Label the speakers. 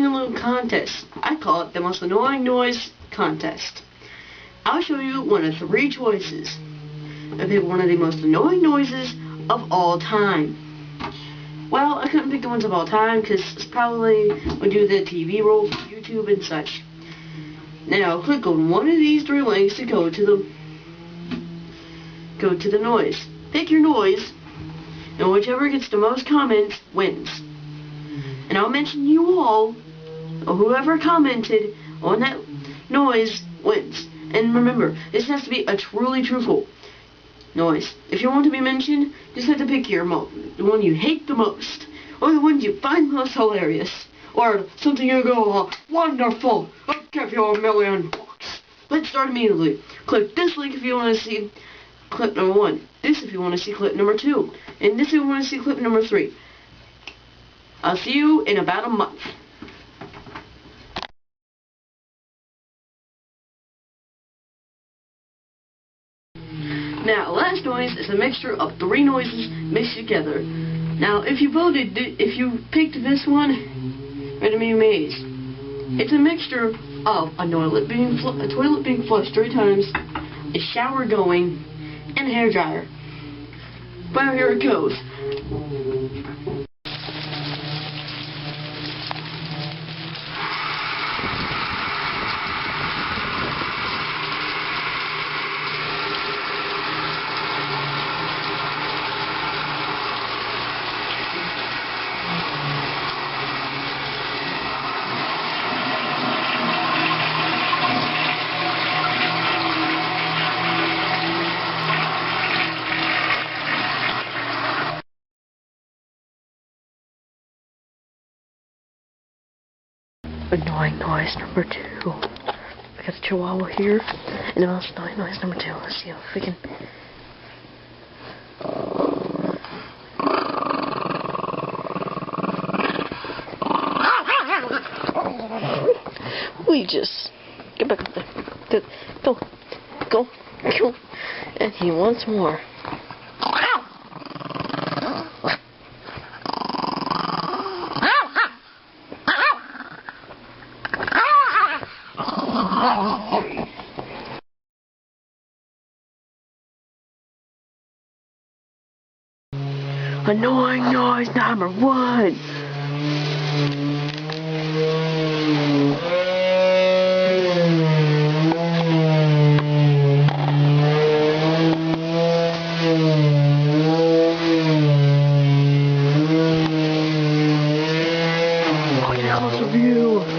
Speaker 1: a little contest. I call it the most annoying noise contest. I'll show you one of 3 choices. I pick one of the most annoying noises of all time. Well, I couldn't pick the ones of all time because it's probably would do the TV role for YouTube and such. Now click on one of these 3 links to go to the noise. Pick your noise, and whichever gets the most comments wins. And I'll mention you all, or whoever commented on that noise wins. And remember, this has to be a truly truthful noise. If you want to be mentioned, just have to pick the one you hate the most, or the ones you find most hilarious, or something you go, wonderful, I'll give you $1,000,000. Let's start immediately. Click this link if you want to see clip number 1, this if you want to see clip number 2, and this if you want to see clip number 3. I'll see you in about a month. Now, last noise is a mixture of 3 noises mixed together. Now, if you picked this one, you're gonna be amazed. It's a mixture of a toilet being flushed 3 times, a shower going, and a hairdryer. Well, here it goes. Annoying noise number 2. I got the Chihuahua here, and now it's annoying noise number 2. Let's see if we can. We just get back up there. Go. And he wants more. Annoying noise number 1. Look at a closer view.